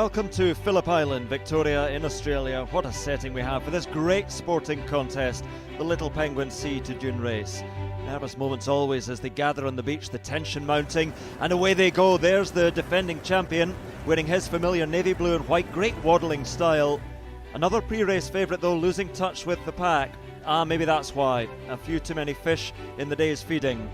welcome to Phillip Island, Victoria in Australia. What a setting we have for this great sporting contest, the Little Penguin Sea to Dune race. Nervous moments always as they gather on the beach, the tension mounting, and away they go. There's the defending champion, wearing his familiar navy blue and white, great waddling style. Another pre-race favourite though, losing touch with the pack. Maybe that's why. A few too many fish in the day's feeding.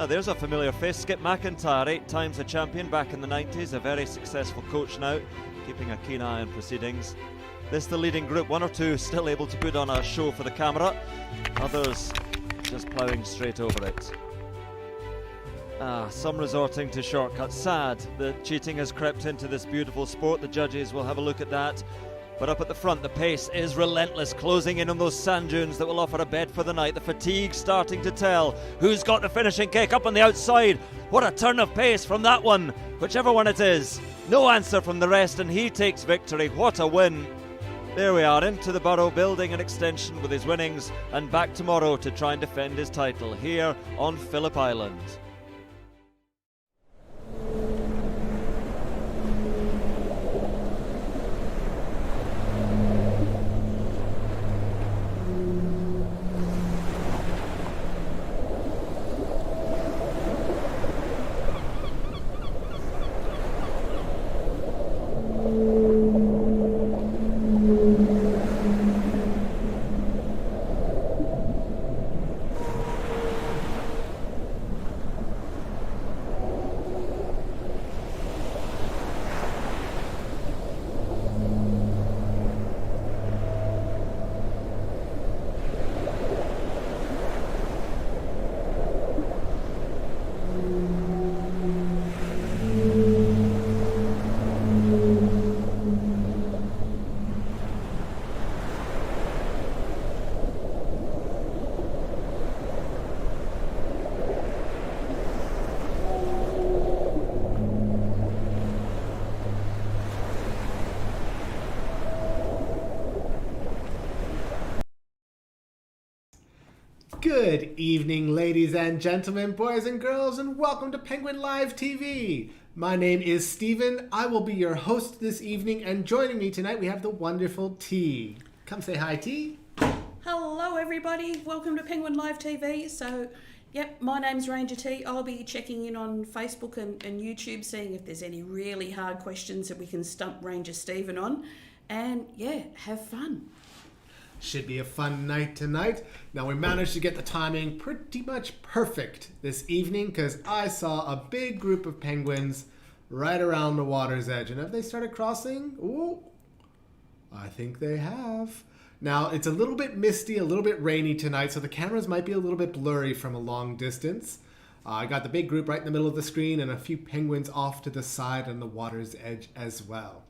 There's a familiar face, Skip McIntyre, 8 times a champion back in the 90s, a very successful coach now, keeping a keen eye on proceedings. This the leading group, 1 or 2 still able to put on a show for the camera, others just ploughing straight over it. Some resorting to shortcuts. Sad that cheating has crept into this beautiful sport. The judges will have a look at that. But up at the front, the pace is relentless, closing in on those sand dunes that will offer a bed for the night. The fatigue starting to tell. Who's got the finishing kick up on the outside? What a turn of pace from that one, whichever one it is. No answer from the rest, and he takes victory. What a win. There we are, into the Burrow, building an extension with his winnings, and back tomorrow to try and defend his title here on Phillip Island. Good evening, ladies and gentlemen, boys and girls, and welcome to Penguin Live TV. My name is Steven. I will be your host this evening, and joining me tonight we have the wonderful T. Come say hi, T. Hello, everybody. Welcome to Penguin Live TV. So, my name's Ranger T. I'll be checking in on Facebook and YouTube, seeing if there's any really hard questions that we can stump Ranger Steven on. And, have fun. Should be a fun night tonight. Now, we managed to get the timing pretty much perfect this evening because I saw a big group of penguins right around the water's edge. And have they started crossing? Ooh, I think they have. Now, it's a little bit misty, a little bit rainy tonight, so the cameras might be a little bit blurry from a long distance. I got the big group right in the middle of the screen and a few penguins off to the side on the water's edge as well.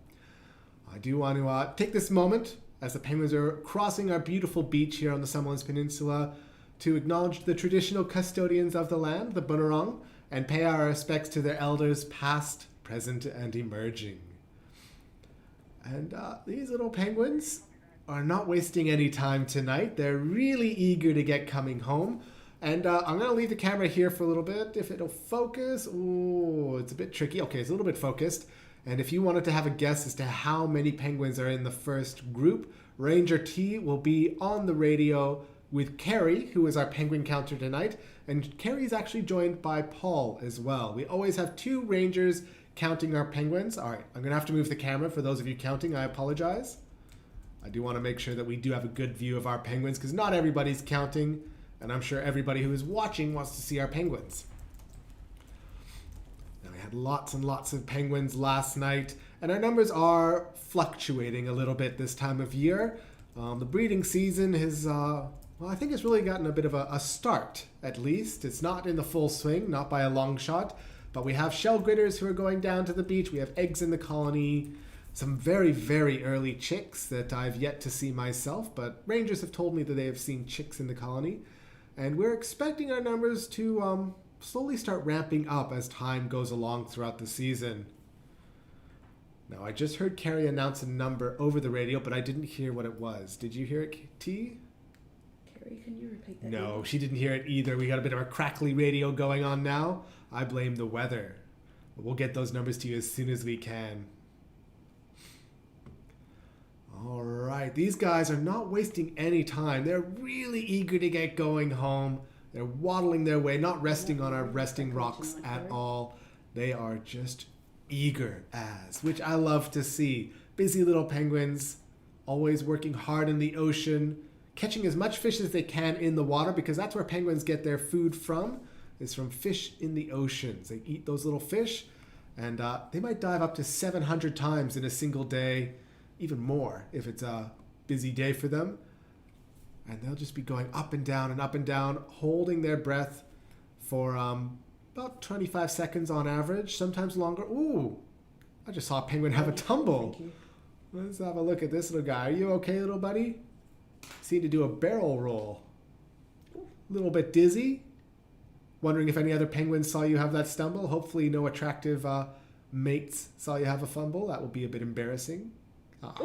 I do want to take this moment as the penguins are crossing our beautiful beach here on the Summerlands Peninsula to acknowledge the traditional custodians of the land, the Burrow, and pay our respects to their elders past, present, and emerging. And these little penguins are not wasting any time tonight. They're really eager to get coming home. And I'm going to leave the camera here for a little bit. If it'll focus, ooh, it's a bit tricky. Okay, it's a little bit focused. And if you wanted to have a guess as to how many penguins are in the first group, Ranger T will be on the radio with Carrie, who is our penguin counter tonight. And Carrie is actually joined by Paul as well. We always have 2 rangers counting our penguins. All right, I'm going to have to move the camera for those of you counting. I apologize. I do want to make sure that we do have a good view of our penguins because not everybody's counting. And I'm sure everybody who is watching wants to see our penguins. We had lots and lots of penguins last night, and our numbers are fluctuating a little bit this time of year. The breeding season has, I think it's really gotten a bit of a start, at least. It's not in the full swing, not by a long shot, but we have shell gritters who are going down to the beach. We have eggs in the colony, some very, very early chicks that I've yet to see myself, but rangers have told me that they have seen chicks in the colony, and we're expecting our numbers to slowly start ramping up as time goes along throughout the season. Now, I just heard Carrie announce a number over the radio, but I didn't hear what it was. Did you hear it, T? Carrie, can you repeat that? No, she didn't hear it either. We got a bit of a crackly radio going on now. I blame the weather. But we'll get those numbers to you as soon as we can. All right, these guys are not wasting any time. They're really eager to get going home. They're waddling their way, not resting on our resting rocks at all. They are just eager as, which I love to see. Busy little penguins, always working hard in the ocean, catching as much fish as they can in the water, because that's where penguins get their food from, is from fish in the oceans. They eat those little fish, and they might dive up to 700 times in a single day, even more if it's a busy day for them. And they'll just be going up and down, holding their breath for about 25 seconds on average, sometimes longer. Ooh, I just saw a penguin have a tumble. Let's have a look at this little guy. Are you okay, little buddy? Seem to do a barrel roll. A little bit dizzy. Wondering if any other penguins saw you have that stumble. Hopefully no attractive mates saw you have a fumble. That will be a bit embarrassing.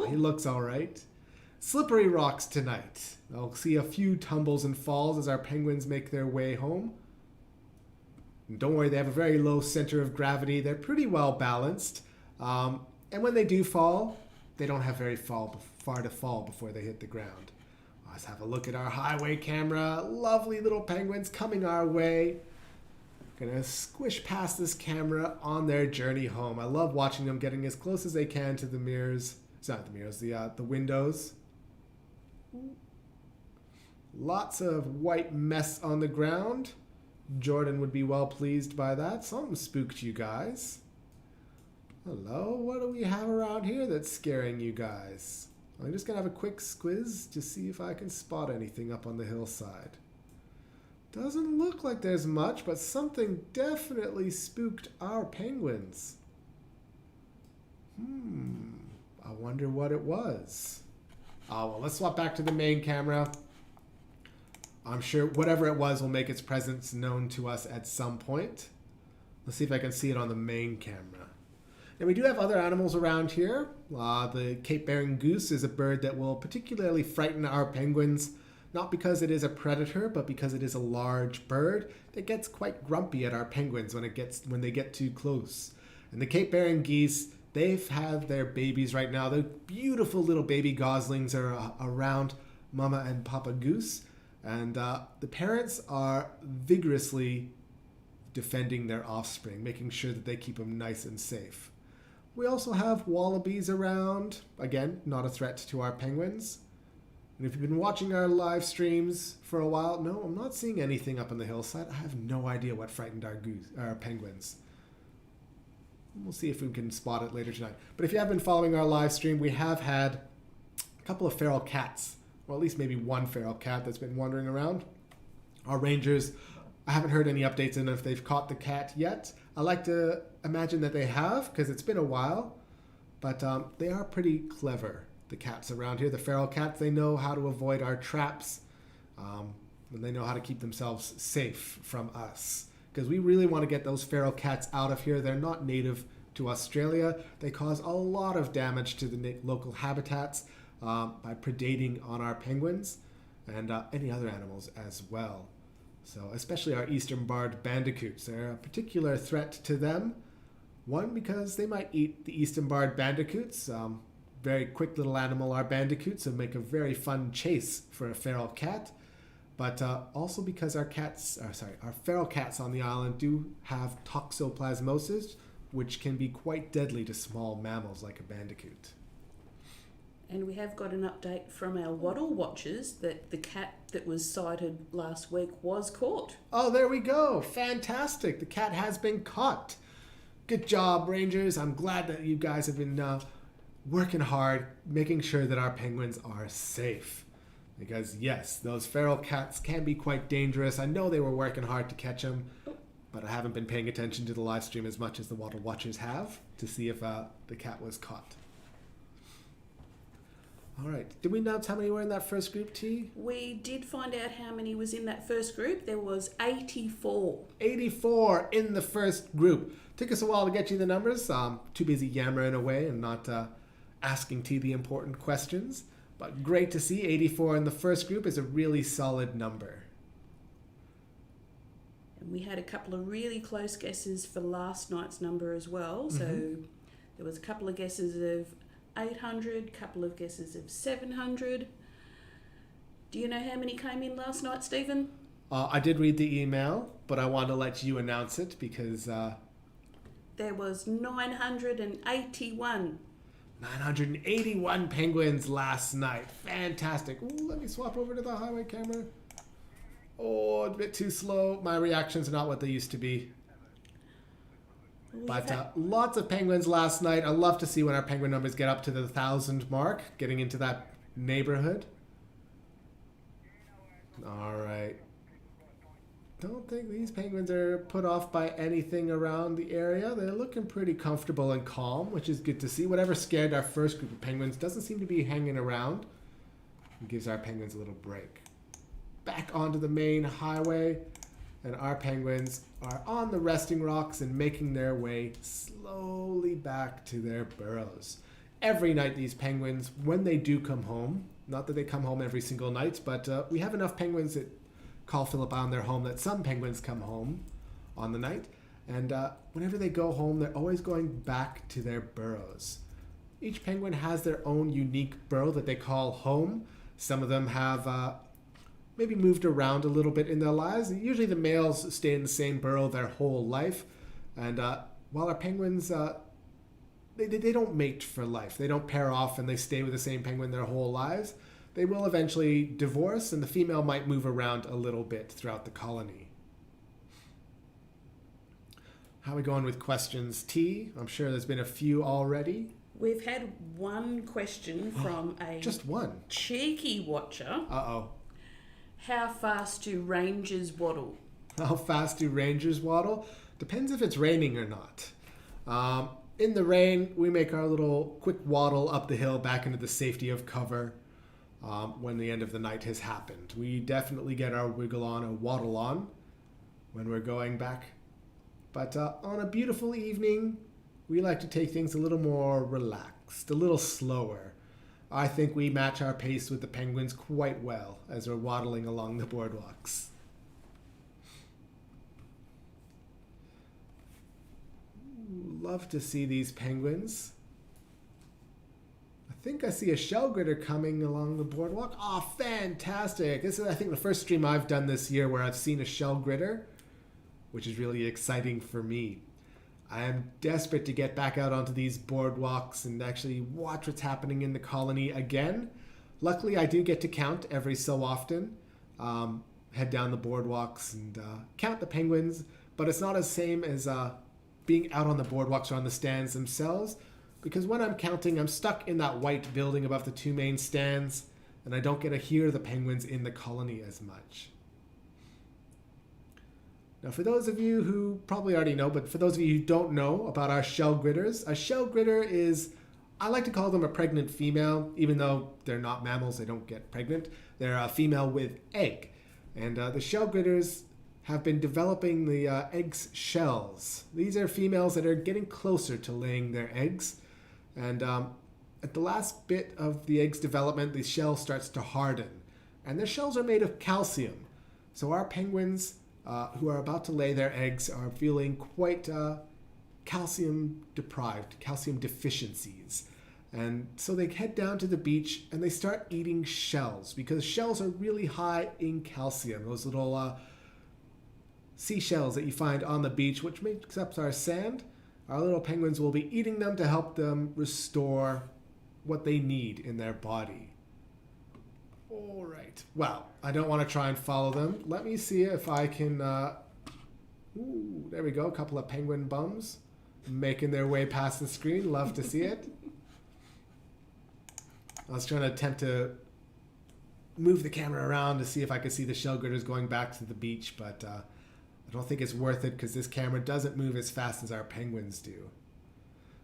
He looks all right. Slippery rocks tonight. I'll see a few tumbles and falls as our penguins make their way home. And don't worry, they have a very low center of gravity. They're pretty well balanced. And when they do fall, they don't have very far to fall before they hit the ground. Let's have a look at our highway camera. Lovely little penguins coming our way. Gonna squish past this camera on their journey home. I love watching them getting as close as they can to the mirrors. It's not the mirrors, the windows. Lots of white mess on the ground. Jordan would be well pleased by that. Something spooked you guys. Hello, what do we have around here that's scaring you guys? I'm just gonna have a quick squiz to see if I can spot anything up on the hillside. Doesn't look like there's much, but something definitely spooked our penguins. I wonder what it was. Well, let's swap back to the main camera. I'm sure whatever it was will make its presence known to us at some point. Let's see if I can see it on the main camera. And we do have other animals around here. The Cape Barren goose is a bird that will particularly frighten our penguins, not because it is a predator, but because it is a large bird that gets quite grumpy at our penguins when they get too close. And the Cape Barren geese, they've had their babies right now. The beautiful little baby goslings are around Mama and Papa Goose. And the parents are vigorously defending their offspring, making sure that they keep them nice and safe. We also have wallabies around. Again, not a threat to our penguins. And if you've been watching our live streams for a while, no, I'm not seeing anything up on the hillside. I have no idea what frightened our penguins. We'll see if we can spot it later tonight. But if you have been following our live stream, we have had a couple of feral cats, or at least maybe one feral cat that's been wandering around. Our rangers, I haven't heard any updates on if they've caught the cat yet. I like to imagine that they have, because it's been a while. But they are pretty clever, the cats around here. The feral cats, they know how to avoid our traps. And they know how to keep themselves safe from us. Because we really want to get those feral cats out of here. They're not native to Australia. They cause a lot of damage to the local habitats by predating on our penguins and any other animals as well. So especially our eastern barred bandicoots. They're a particular threat to them. One, because they might eat the eastern barred bandicoots. Very quick little animal are bandicoots, and make a very fun chase for a feral cat. But also because our feral cats on the island do have toxoplasmosis, which can be quite deadly to small mammals like a bandicoot. And we have got an update from our Waddle Watchers that the cat that was sighted last week was caught. Oh, there we go. Fantastic. The cat has been caught. Good job, Rangers. I'm glad that you guys have been working hard, making sure that our penguins are safe. Because, yes, those feral cats can be quite dangerous. I know they were working hard to catch them, but I haven't been paying attention to the live stream as much as the Waddle Watchers have to see if the cat was caught. All right. Did we announce how many were in that first group, T? We did find out how many was in that first group. There was 84. 84 in the first group. Took us a while to get you the numbers. Too busy yammering away and not asking T the important questions. But great to see 84 in the first group is a really solid number. And we had a couple of really close guesses for last night's number as well. So there was a couple of guesses of 800, couple of guesses of 700. Do you know how many came in last night, Stephen? I did read the email, but I want to let you announce it because... There was 981. 981 penguins last night. Fantastic. Ooh, let me swap over to the highway camera. Oh, a bit too slow. My reactions are not what they used to be. But lots of penguins last night. I love to see when our penguin numbers get up to the 1,000 mark, getting into that neighborhood. All right. Don't think these penguins are put off by anything around the area. They're looking pretty comfortable and calm, which is good to see. Whatever scared our first group of penguins doesn't seem to be hanging around. It gives our penguins a little break. Back onto the main highway, and our penguins are on the resting rocks and making their way slowly back to their burrows. Every night these penguins, when they do come home, not that they come home every single night, but we have enough penguins that call Phillip on their home that some penguins come home on the night. And whenever they go home, they're always going back to their burrows. Each penguin has their own unique burrow that they call home. Some of them have maybe moved around a little bit in their lives. Usually the males stay in the same burrow their whole life. And while our penguins, they don't mate for life. They don't pair off and they stay with the same penguin their whole lives. They will eventually divorce, and the female might move around a little bit throughout the colony. How are we going with questions, T? I'm sure there's been a few already. We've had one question from a just one cheeky watcher. Uh-oh. How fast do rangers waddle? How fast do rangers waddle? Depends if it's raining or not. In the rain, we make our little quick waddle up the hill back into the safety of cover. When the end of the night has happened. We definitely get our wiggle on, a waddle on, when we're going back. But on a beautiful evening, we like to take things a little more relaxed, a little slower. I think we match our pace with the penguins quite well as we're waddling along the boardwalks. Ooh, love to see these penguins. I think I see a shell gritter coming along the boardwalk. Oh, fantastic. This is, I think, the first stream I've done this year where I've seen a shell gritter, which is really exciting for me. I am desperate to get back out onto these boardwalks and actually watch what's happening in the colony again. Luckily, I do get to count every so often. Head down the boardwalks and count the penguins, but it's not as same as being out on the boardwalks or on the stands themselves. Because when I'm counting, I'm stuck in that white building above the two main stands, and I don't get to hear the penguins in the colony as much. Now, for those of you who probably already know, but for those of you who don't know about our shell gritters, a shell gritter is, I like to call them a pregnant female, even though they're not mammals, they don't get pregnant. They're a female with egg. And the shell gritters have been developing the eggs shells. These are females that are getting closer to laying their eggs. And at the last bit of the egg's development, the shell starts to harden. And their shells are made of calcium. So our penguins who are about to lay their eggs are feeling quite calcium deprived, calcium deficiencies. And so they head down to the beach and they start eating shells because shells are really high in calcium. Those little seashells that you find on the beach, which makes up our sand. Our little penguins will be eating them to help them restore what they need in their body. All right. Well, I don't want to try and follow them. Let me see if I can... Ooh, there we go. A couple of penguin bums making their way past the screen. Love to see it. I was trying to attempt to move the camera around to see if I could see the shell gritters going back to the beach, but I don't think it's worth it because this camera doesn't move as fast as our penguins do.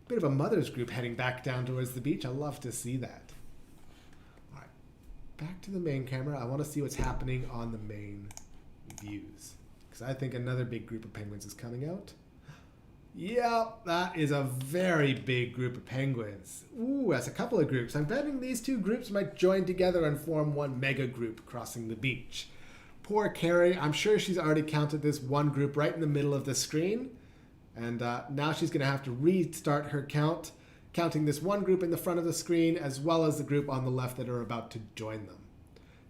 Bit of a mother's group heading back down towards the beach. I love to see that. All right, back to the main camera. I want to see what's happening on the main views because I think another big group of penguins is coming out. Yeah, that is a very big group of penguins. Ooh, that's a couple of groups. I'm betting these two groups might join together and form one mega group crossing the beach. Poor Carrie, I'm sure she's already counted this one group right in the middle of the screen. And now she's going to have to restart her count. counting this one group in the front of the screen as well as the group on the left that are about to join them.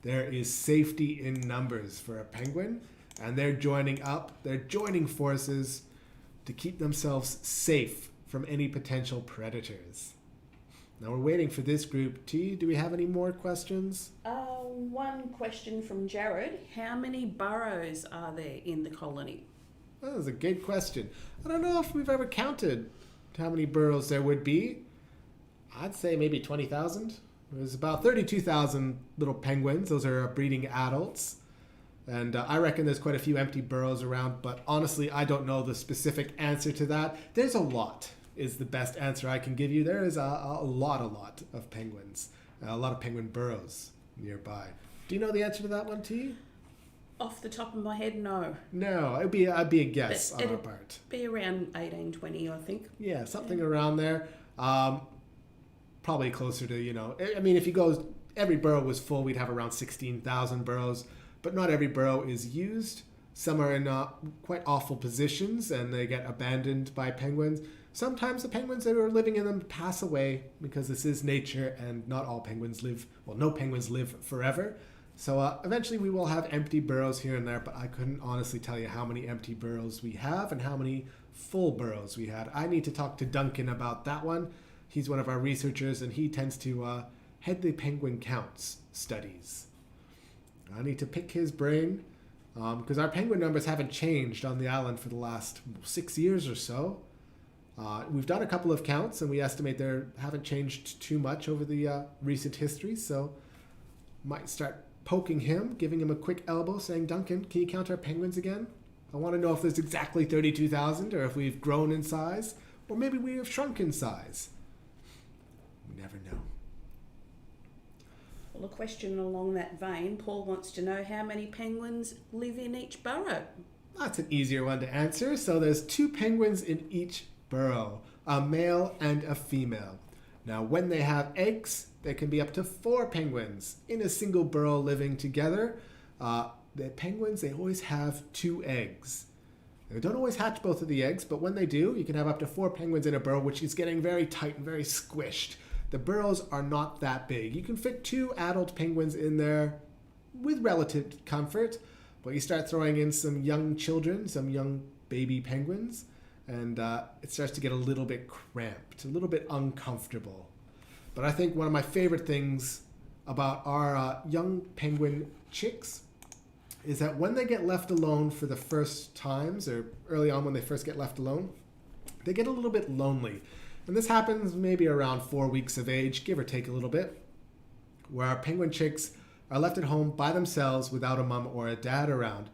There is safety in numbers for a penguin, and they're joining up, they're joining forces to keep themselves safe from any potential predators. Now we're waiting for this group. T, do we have any more questions? One question from Jared. How many burrows are there in the colony? That was a good question. I don't know if we've ever counted how many burrows there would be. I'd say maybe 20,000. There's about 32,000 little penguins. Those are breeding adults. And I reckon there's quite a few empty burrows around, but honestly, I don't know the specific answer to that. There's a lot, is the best answer I can give you. There is a lot of penguins, a lot of penguin burrows nearby. Do you know the answer to that one, T? Off the top of my head, no. No, I'd be a guess But on our part. Be around 18, 20, I think. Yeah, something around there. Probably closer to, I mean, if you go, every burrow was full, we'd have around 16,000 burrows, but not every burrow is used. Some are in quite awful positions and they get abandoned by penguins. Sometimes the penguins that are living in them pass away because this is nature and not all penguins no penguins live forever. So eventually we will have empty burrows here and there, but I couldn't honestly tell you how many empty burrows we have and how many full burrows we had. I need to talk to Duncan about that one. He's one of our researchers and he tends to head the penguin counts studies. I need to pick his brain because our penguin numbers haven't changed on the island for the last 6 years or so. We've done a couple of counts and we estimate they haven't changed too much over the recent history, so might start poking him, giving him a quick elbow, saying, Duncan, can you count our penguins again? I want to know if there's exactly 32,000 or if we've grown in size, or maybe we have shrunk in size. We never know. Well, a question along that vein, Paul wants to know how many penguins live in each burrow. That's an easier one to answer. So there's 2 penguins in each burrow, a male and a female. Now, when they have eggs, there can be up to 4 penguins in a single burrow living together. The penguins, they always have 2 eggs. They don't always hatch both of the eggs, but when they do, you can have up to 4 penguins in a burrow, which is getting very tight and very squished. The burrows are not that big. You can fit 2 adult penguins in there with relative comfort, but you start throwing in some young children, some young baby penguins, and it starts to get a little bit cramped, a little bit uncomfortable. But I think one of my favorite things about our young penguin chicks is that when they get left alone for the first times, or early on when they first get left alone, they get a little bit lonely. And this happens maybe around 4 weeks of age, give or take a little bit, where our penguin chicks are left at home by themselves without a mom or a dad around.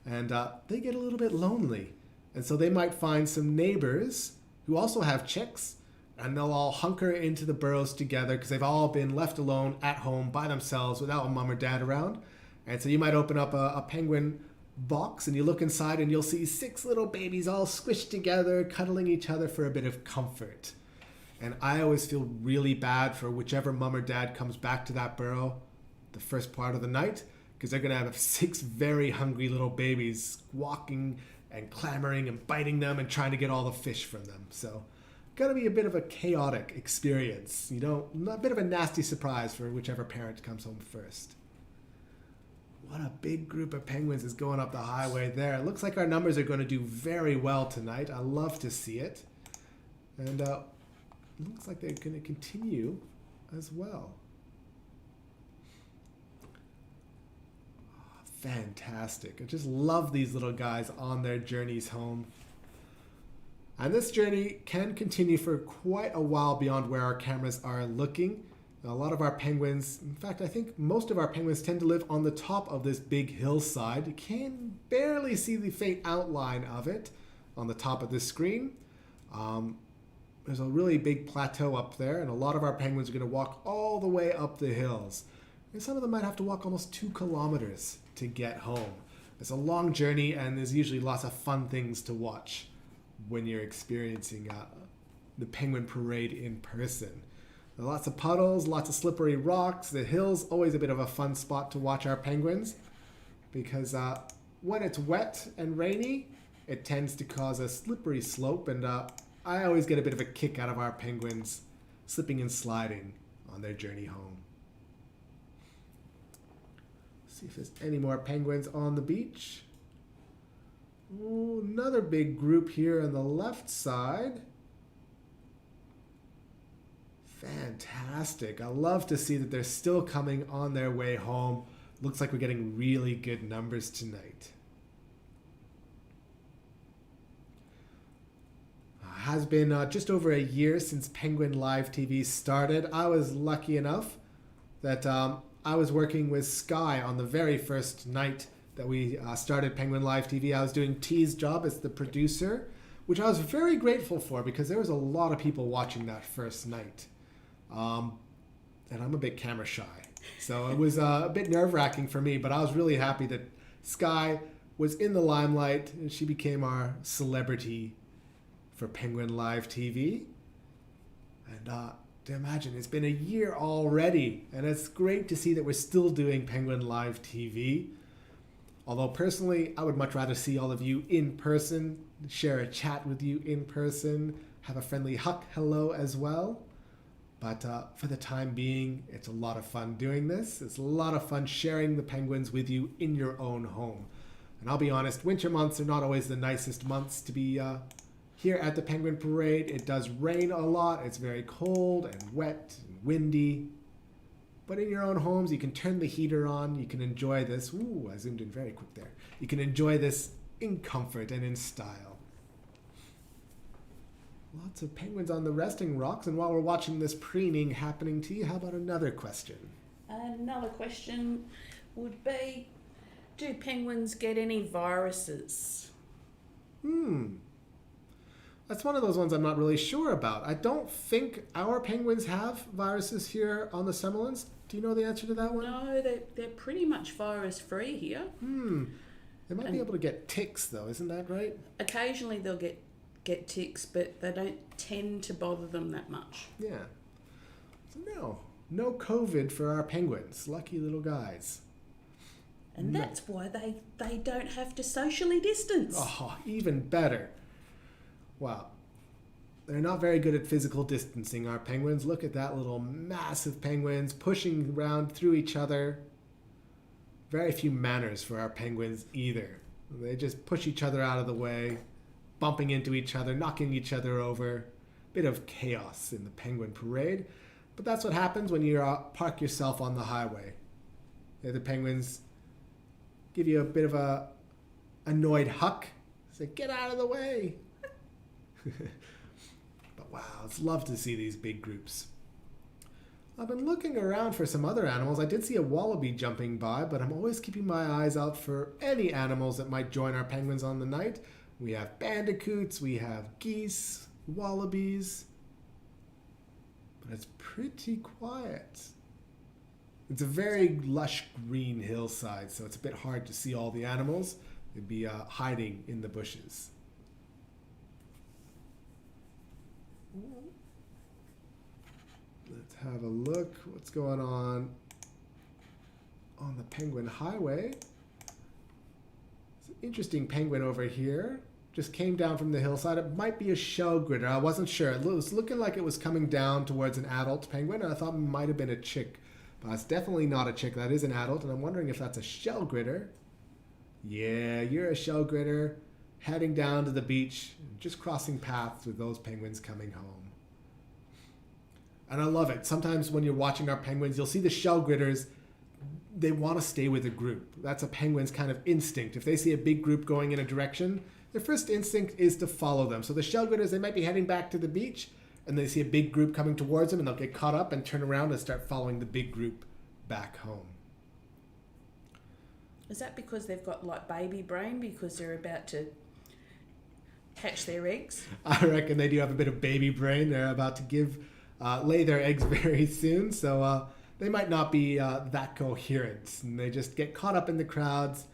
And they get a little bit lonely. And so they might find some neighbors who also have chicks, and they'll all hunker into the burrows together because they've all been left alone at home by themselves without a mom or dad around. And so you might open up a penguin box and you look inside and you'll see 6 little babies all squished together, cuddling each other for a bit of comfort. And I always feel really bad for whichever mom or dad comes back to that burrow the first part of the night, because they're going to have 6 very hungry little babies walking and clamoring and biting them and trying to get all the fish from them. So going to be a bit of a chaotic experience, a bit of a nasty surprise for whichever parent comes home first. What a big group of penguins is going up the highway there. It looks like our numbers are going to do very well tonight. I love to see it. And it looks like they're going to continue as well. Oh, fantastic. I just love these little guys on their journeys home. And this journey can continue for quite a while beyond where our cameras are looking. A lot of our penguins, in fact, I think most of our penguins tend to live on the top of this big hillside. You can barely see the faint outline of it on the top of this screen. There's a really big plateau up there, and a lot of our penguins are going to walk all the way up the hills. And some of them might have to walk almost 2 kilometers to get home. It's a long journey, and there's usually lots of fun things to watch when you're experiencing the penguin parade in person. There are lots of puddles, lots of slippery rocks. The hill's always a bit of a fun spot to watch our penguins because when it's wet and rainy, it tends to cause a slippery slope, and I always get a bit of a kick out of our penguins slipping and sliding on their journey home. See if there's any more penguins on the beach. Ooh, another big group here on the left side. Fantastic. I love to see that they're still coming on their way home. Looks like we're getting really good numbers tonight. Has been just over a year since Penguin Live TV started. I was lucky enough that I was working with Sky on the very first night that we started Penguin Live TV. I was doing T's job as the producer, which I was very grateful for because there was a lot of people watching that first night. And I'm a bit camera shy. So it was a bit nerve-wracking for me, but I was really happy that Sky was in the limelight and she became our celebrity for Penguin Live TV. And to imagine, it's been a year already, and it's great to see that we're still doing Penguin Live TV. Although personally, I would much rather see all of you in person, share a chat with you in person, have a friendly hello as well. But for the time being, it's a lot of fun doing this. It's a lot of fun sharing the penguins with you in your own home. And I'll be honest, winter months are not always the nicest months to be here at the Penguin Parade. It does rain a lot. It's very cold and wet and windy. But in your own homes, you can turn the heater on. You can enjoy this. Ooh, I zoomed in very quick there. You can enjoy this in comfort and in style. Lots of penguins on the resting rocks. And while we're watching this preening happening to you, how about another question? Another question would be, do penguins get any viruses? That's one of those ones I'm not really sure about. I don't think our penguins have viruses here on the Semmelins. Do you know the answer to that one? No, they're pretty much virus-free here. They might be able to get ticks, though. Isn't that right? Occasionally they'll get ticks, but they don't tend to bother them that much. Yeah. So no COVID for our penguins. Lucky little guys. And that's why they don't have to socially distance. Oh, even better. Wow. They're not very good at physical distancing, our penguins. Look at that little massive penguins pushing around through each other. Very few manners for our penguins either. They just push each other out of the way, bumping into each other, knocking each other over. Bit of chaos in the Penguin Parade. But that's what happens when you park yourself on the highway. The penguins give you a bit of a annoyed huck. Say, get out of the way. But wow, it's love to see these big groups. I've been looking around for some other animals. I did see a wallaby jumping by, but I'm always keeping my eyes out for any animals that might join our penguins on the night. We have bandicoots, we have geese, wallabies, but it's pretty quiet. It's a very lush green hillside, so it's a bit hard to see all the animals. They'd be hiding in the bushes. Let's have a look. What's going on the Penguin Highway? It's an interesting penguin over here. Just came down from the hillside. It might be a shell gritter. I wasn't sure. It was looking like it was coming down towards an adult penguin, and I thought it might have been a chick. But it's definitely not a chick. That is an adult, and I'm wondering if that's a shell gritter. Yeah, you're a shell gritter heading down to the beach, just crossing paths with those penguins coming home. And I love it. Sometimes when you're watching our penguins, you'll see the shell gritters. They want to stay with a group. That's a penguin's kind of instinct. If they see a big group going in a direction, their first instinct is to follow them. So the shell gritters, they might be heading back to the beach, and they see a big group coming towards them, and they'll get caught up and turn around and start following the big group back home. Is that because they've got like baby brain because they're about to hatch their eggs? I reckon they do have a bit of baby brain. They're about to lay their eggs very soon, so they might not be that coherent, and they just get caught up in the crowds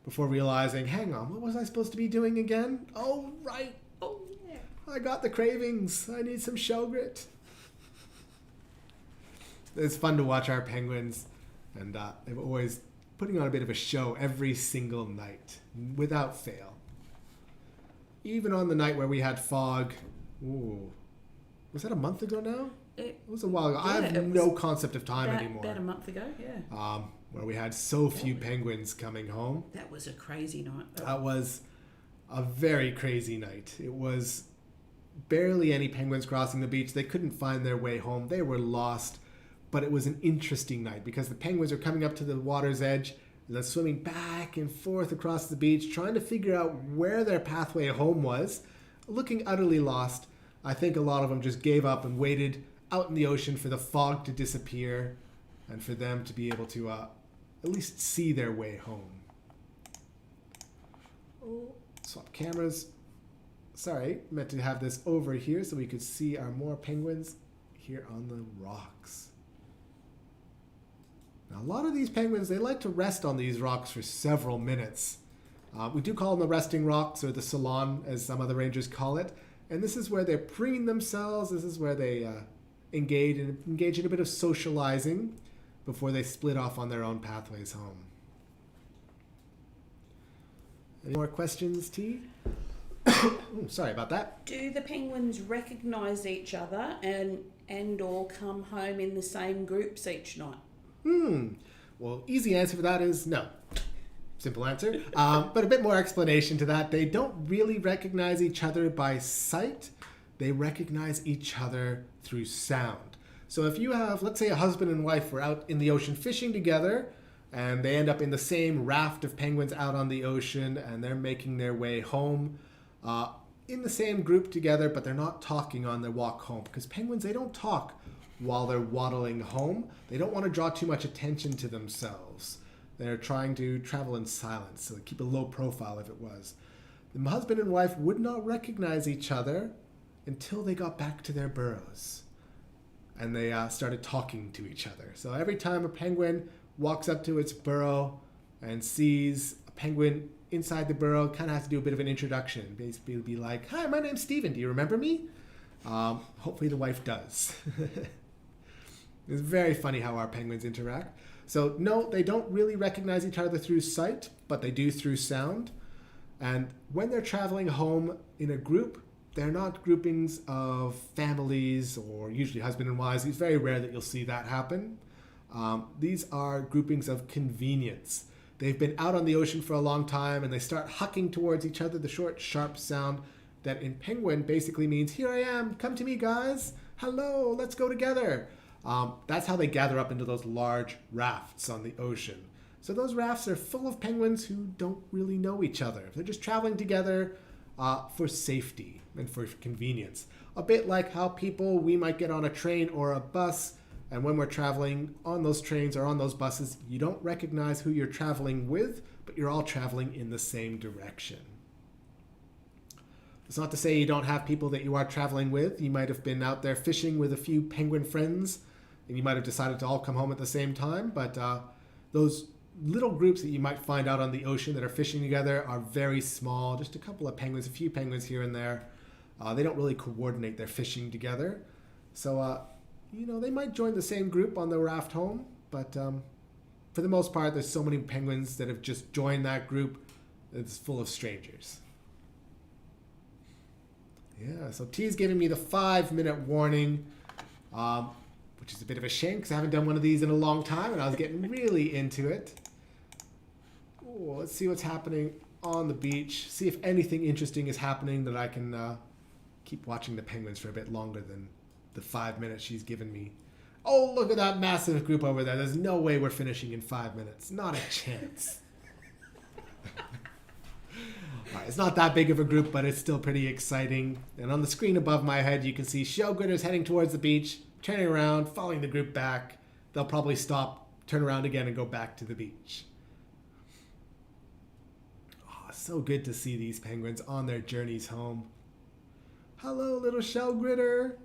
before realizing, hang on, what was I supposed to be doing again? Oh, right. Oh, yeah. I got the cravings. I need some shell grit. It's fun to watch our penguins, and they're always putting on a bit of a show every single night, without fail. Even on the night where we had fog. Ooh. Was that a month ago now? It was a while ago. I Yeah, have it was no concept of time about, anymore. about a month ago, yeah. Where we had so few penguins coming home. That was a crazy night. That was a very crazy night. It was barely any penguins crossing the beach. They couldn't find their way home. They were lost. But it was an interesting night because the penguins are coming up to the water's edge and then swimming back and forth across the beach, trying to figure out where their pathway home was, looking utterly lost. I think a lot of them just gave up and waited out in the ocean for the fog to disappear and for them to be able to at least see their way home. Oh, swap cameras. Sorry, meant to have this over here so we could see our more penguins here on the rocks. Now, a lot of these penguins, they like to rest on these rocks for several minutes. We do call them the resting rocks, or the salon, as some other rangers call it. And this is where they're preening themselves. This is where they engage in a bit of socializing before they split off on their own pathways home. Any more questions, T? Ooh, sorry about that. Do the penguins recognise each other and or come home in the same groups each night? Well, easy answer for that is no. Simple answer. But a bit more explanation to that. They don't really recognize each other by sight. They recognize each other through sound. So if you have, let's say, a husband and wife were out in the ocean fishing together, and they end up in the same raft of penguins out on the ocean, and they're making their way home in the same group together, but they're not talking on their walk home, because penguins, they don't talk while they're waddling home. They don't want to draw too much attention to themselves. They're trying to travel in silence, so keep a low profile if it was. The husband and wife would not recognize each other until they got back to their burrows. And they started talking to each other. So every time a penguin walks up to its burrow and sees a penguin inside the burrow, kind of has to do a bit of an introduction. Basically be like, "Hi, my name's Steven. Do you remember me?" Hopefully the wife does. It's very funny how our penguins interact. So no, they don't really recognize each other through sight, but they do through sound. And when they're traveling home in a group, they're not groupings of families or usually husband and wives. It's very rare that you'll see that happen. These are groupings of convenience. They've been out on the ocean for a long time and they start hucking towards each other, the short, sharp sound that in penguin basically means, "Here I am, come to me guys, hello, let's go together." That's how they gather up into those large rafts on the ocean. So those rafts are full of penguins who don't really know each other. They're just traveling together for safety and for convenience. A bit like how we might get on a train or a bus, and when we're traveling on those trains or on those buses, you don't recognize who you're traveling with, but you're all traveling in the same direction. It's not to say you don't have people that you are traveling with. You might have been out there fishing with a few penguin friends, and you might have decided to all come home at the same time, but those little groups that you might find out on the ocean that are fishing together are very small, just a couple of penguins, a few penguins here and there. They don't really coordinate their fishing together. So, they might join the same group on the raft home, but for the most part, there's so many penguins that have just joined that group that it's full of strangers. Yeah, so T's giving me the 5-minute warning, which is a bit of a shame because I haven't done one of these in a long time and I was getting really into it. Ooh, let's see what's happening on the beach. See if anything interesting is happening that I can keep watching the penguins for a bit longer than the 5 minutes she's given me. Oh, look at that massive group over there. There's no way we're finishing in 5 minutes. Not a chance. All right, it's not that big of a group, but it's still pretty exciting. And on the screen above my head, you can see shell gritters heading towards the beach, turning around, following the group back. They'll probably stop, turn around again, and go back to the beach. Oh, so good to see these penguins on their journeys home. Hello, little shell gritter.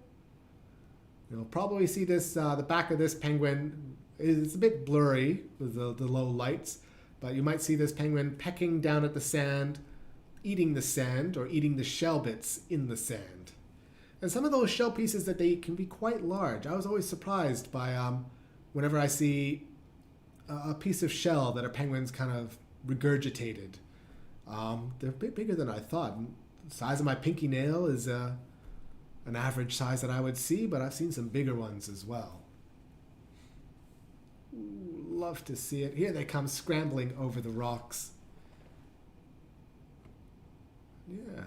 You'll probably see this, the back of this penguin is a bit blurry with the low lights, but you might see this penguin pecking down at the sand, eating the sand or eating the shell bits in the sand. And some of those shell pieces that they can be quite large. I was always surprised by whenever I see a piece of shell that a penguin's kind of regurgitated. They're a bit bigger than I thought. The size of my pinky nail is an average size that I would see, but I've seen some bigger ones as well. Ooh, love to see it. Here they come scrambling over the rocks. Yeah.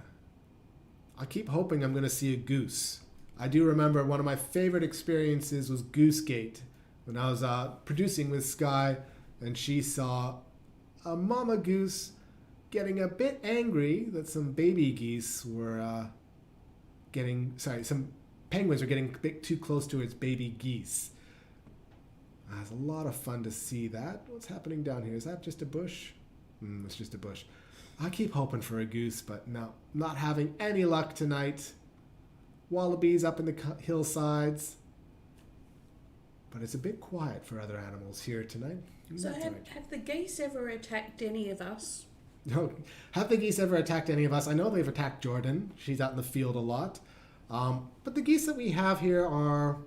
I keep hoping I'm going to see a goose. I do remember one of my favorite experiences was Goose Gate, when I was producing with Sky, and she saw a mama goose getting a bit angry that some baby geese were some penguins were getting a bit too close to its baby geese. It was a lot of fun to see that. What's happening down here? Is that just a bush? It's just a bush. I keep hoping for a goose, but no, not having any luck tonight. Wallabies up in the hillsides. But it's a bit quiet for other animals here tonight. So have the geese ever attacked any of us? No, have the geese ever attacked any of us? I know they've attacked Jordan. She's out in the field a lot. But the geese that we have here are,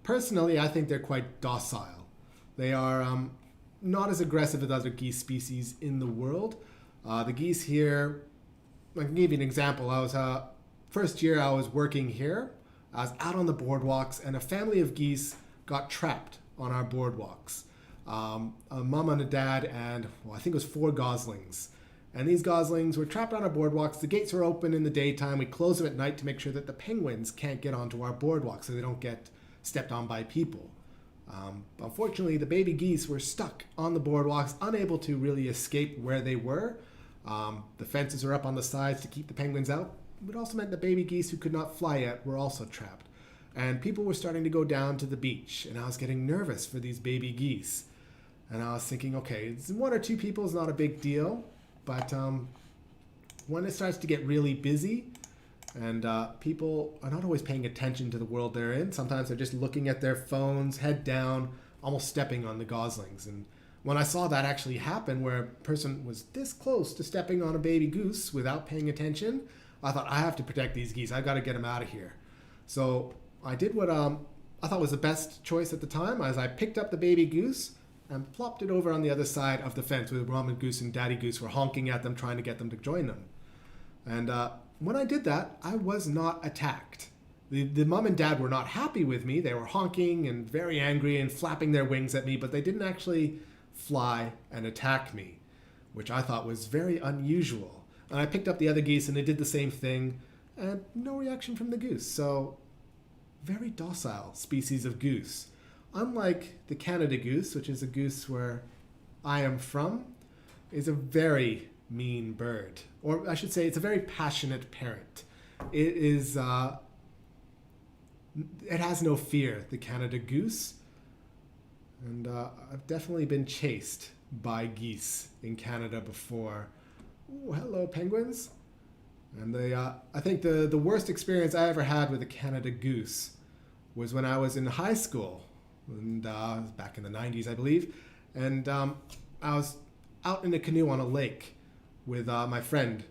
personally, I think they're quite docile. They are not as aggressive as other geese species in the world. The geese here, I can give you an example. I was first year I was working here. I was out on the boardwalks, and a family of geese got trapped on our boardwalks. A mom and a dad, and I think it was 4 goslings. And these goslings were trapped on our boardwalks. The gates were open in the daytime. We close them at night to make sure that the penguins can't get onto our boardwalk so they don't get stepped on by people. Unfortunately, the baby geese were stuck on the boardwalks, unable to really escape where they were. The fences were up on the sides to keep the penguins out. It also meant the baby geese who could not fly yet were also trapped. And people were starting to go down to the beach, and I was getting nervous for these baby geese. And I was thinking, okay, it's 1 or 2 people is not a big deal, but when it starts to get really busy, and people are not always paying attention to the world they're in. Sometimes they're just looking at their phones, head down, almost stepping on the goslings. And when I saw that actually happen, where a person was this close to stepping on a baby goose without paying attention, I thought, I have to protect these geese. I've got to get them out of here. So I did what I thought was the best choice at the time, as I picked up the baby goose and plopped it over on the other side of the fence where the mama goose and daddy goose were honking at them, trying to get them to join them. And when I did that, I was not attacked. The mom and dad were not happy with me. They were honking and very angry and flapping their wings at me, but they didn't actually fly and attack me, which I thought was very unusual. And I picked up the other geese and they did the same thing, and no reaction from the goose. So, very docile species of goose. Unlike the Canada goose, which is a goose where I am from, is a very mean bird. Or I should say, it's a very passionate parent. It is, it has no fear, the Canada goose. And I've definitely been chased by geese in Canada before. Ooh, hello, penguins. And I think the worst experience I ever had with a Canada goose was when I was in high school, and back in the 90s, I believe. And I was out in a canoe on a lake with my friend.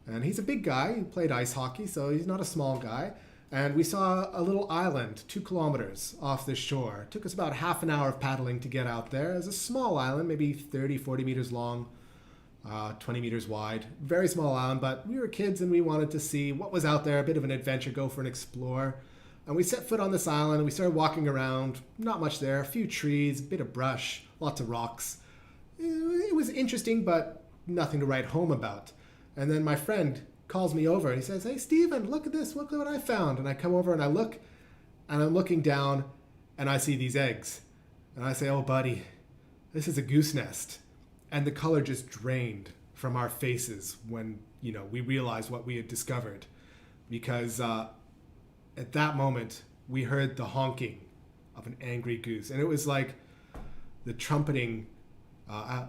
And he's a big guy. He played ice hockey, so he's not a small guy. And we saw a little island 2 kilometers off the shore. It took us about half an hour of paddling to get out there. It was a small island, maybe 30, 40 meters long, 20 meters wide. Very small island, but we were kids and we wanted to see what was out there, a bit of an adventure, go for an explore. And we set foot on this island and we started walking around. Not much there, a few trees, a bit of brush, lots of rocks. It was interesting, but nothing to write home about. And then my friend calls me over and he says, "Hey, Steven, look at this. Look at what I found." And I come over and I look, and I'm looking down and I see these eggs. And I say, "Oh, buddy, this is a goose nest." And the color just drained from our faces when, we realized what we had discovered. Because at that moment, we heard the honking of an angry goose. And it was like the trumpeting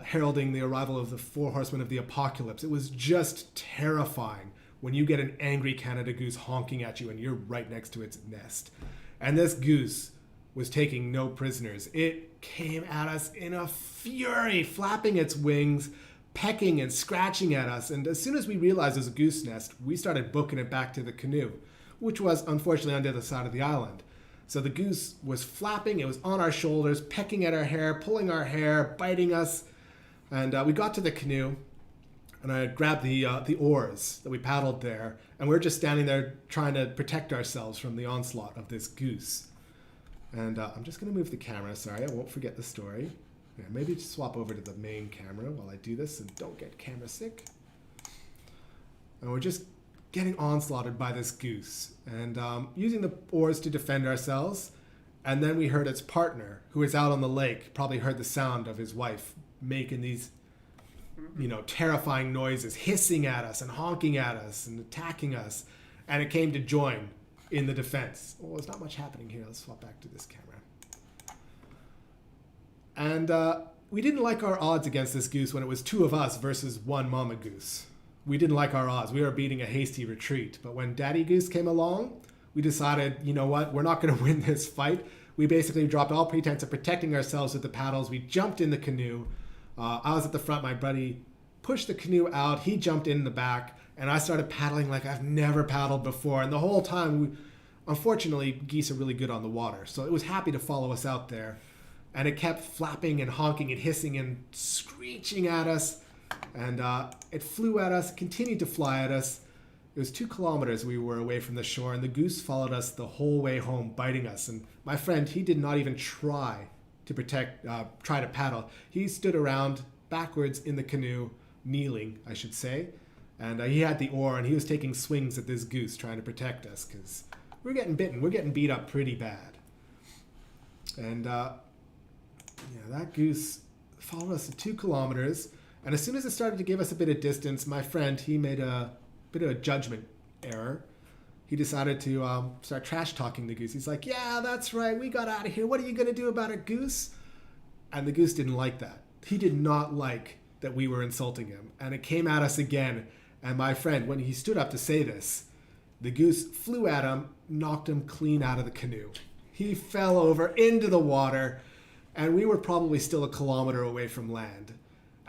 heralding the arrival of the 4 horsemen of the apocalypse. It was just terrifying when you get an angry Canada goose honking at you and you're right next to its nest. And this goose was taking no prisoners. It came at us in a fury, flapping its wings, pecking and scratching at us. And as soon as we realized it was a goose nest, we started booking it back to the canoe, which was unfortunately on the other side of the island. So the goose was flapping, it was on our shoulders, pecking at our hair, pulling our hair, biting us. And we got to the canoe, And I grabbed the oars that we paddled there, and we were just standing there trying to protect ourselves from the onslaught of this goose. And I'm just going to move the camera. Sorry, I won't forget the story. Yeah, maybe just swap over to the main camera while I do this and don't get camera sick. And we're just getting onslaughted by this goose and using the oars to defend ourselves. And then we heard its partner, who was out on the lake, probably heard the sound of his wife making these, terrifying noises, hissing at us and honking at us and attacking us. And it came to join in the defense. Oh, there's not much happening here. Let's swap back to this camera. And we didn't like our odds against this goose when it was 2 of us versus 1 mama goose. We didn't like our odds. We were beating a hasty retreat. But when Daddy Goose came along, we decided, you know what, we're not going to win this fight. We basically dropped all pretense of protecting ourselves with the paddles. We jumped in the canoe. I was at the front. My buddy pushed the canoe out. He jumped in the back. And I started paddling like I've never paddled before. And the whole time, unfortunately, geese are really good on the water. So it was happy to follow us out there. And it kept flapping and honking and hissing and screeching at us. And it flew at us, continued to fly at us. It was 2 kilometers we were away from the shore, and the goose followed us the whole way home, biting us. And my friend, he did not even try to paddle. He stood around backwards in the canoe, kneeling, I should say. And he had the oar, and he was taking swings at this goose, trying to protect us, because we're getting bitten. We're getting beat up pretty bad. And that goose followed us 2 kilometers. And as soon as it started to give us a bit of distance, my friend, he made a bit of a judgment error. He decided to start trash talking the goose. He's like, yeah, that's right. We got out of here. What are you going to do about it, goose? And the goose didn't like that. He did not like that we were insulting him. And it came at us again. And my friend, when he stood up to say this, the goose flew at him, knocked him clean out of the canoe. He fell over into the water, and we were probably still 1 kilometer away from land.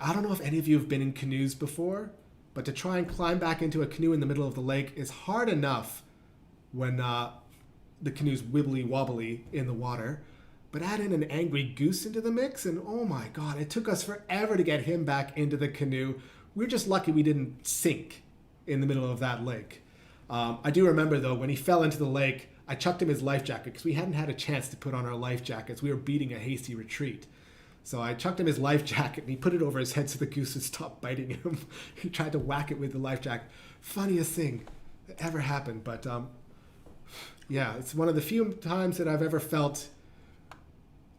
I don't know if any of you have been in canoes before, but to try and climb back into a canoe in the middle of the lake is hard enough when the canoe's wibbly wobbly in the water. But add in an angry goose into the mix, and oh my God, it took us forever to get him back into the canoe. We're just lucky we didn't sink in the middle of that lake. I do remember, though, when he fell into the lake, I chucked him his life jacket because we hadn't had a chance to put on our life jackets. We were beating a hasty retreat. So I chucked him his life jacket, and he put it over his head so the goose would stop biting him. He tried to whack it with the life jacket. Funniest thing that ever happened. But yeah, it's one of the few times that I've ever felt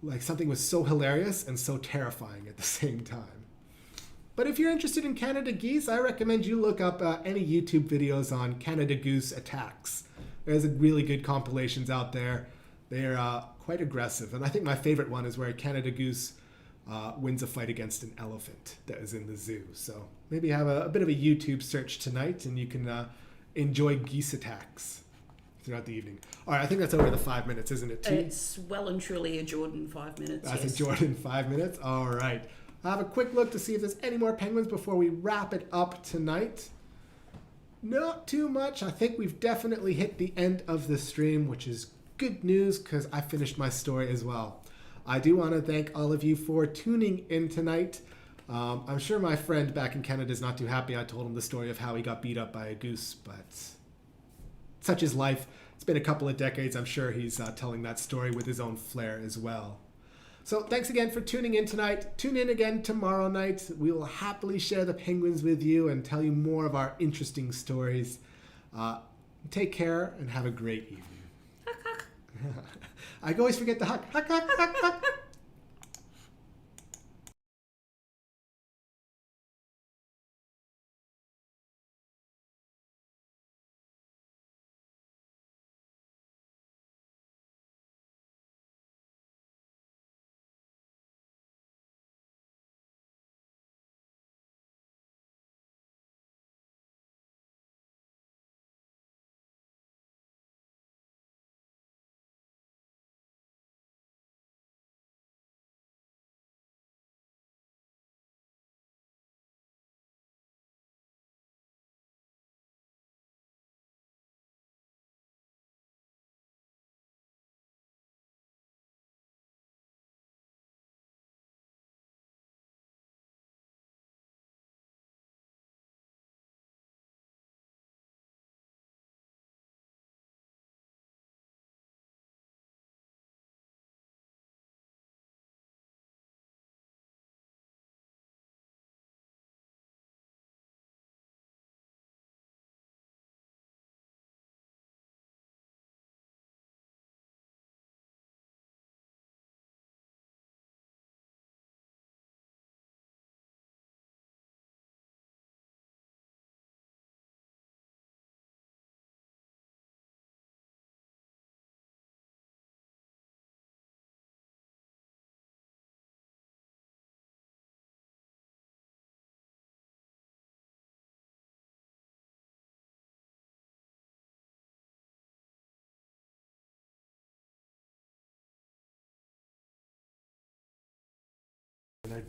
like something was so hilarious and so terrifying at the same time. But if you're interested in Canada geese, I recommend you look up any YouTube videos on Canada goose attacks. There's really good compilations out there. They're quite aggressive. And I think my favorite one is where a Canada goose wins a fight against an elephant that is in the zoo. So maybe have a bit of a YouTube search tonight, and you can enjoy geese attacks throughout the evening. All right, I think that's over the 5 minutes, isn't it, T? It's well and truly a Jordan 5 minutes. That's yes. a Jordan 5 minutes. All right. I'll have a quick look to see if there's any more penguins before we wrap it up tonight. Not too much. I think we've definitely hit the end of the stream, which is good news because I finished my story as well. I do want to thank all of you for tuning in tonight. I'm sure my friend back in Canada is not too happy I told him the story of how he got beat up by a goose, but such is life. It's been a couple of decades. I'm sure he's telling that story with his own flair as well. So thanks again for tuning in tonight. Tune in again tomorrow night. We will happily share the penguins with you and tell you more of our interesting stories. Take care and have a great evening. I always forget the huck. Huck, huck, huck, huck.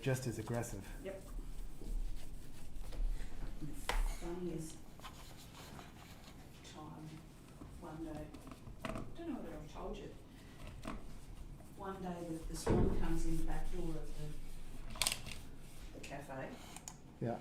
just as aggressive. Yep. Funniest time one day, I don't know whether I've told you, one day the swan comes in the back door of the cafe. Yeah.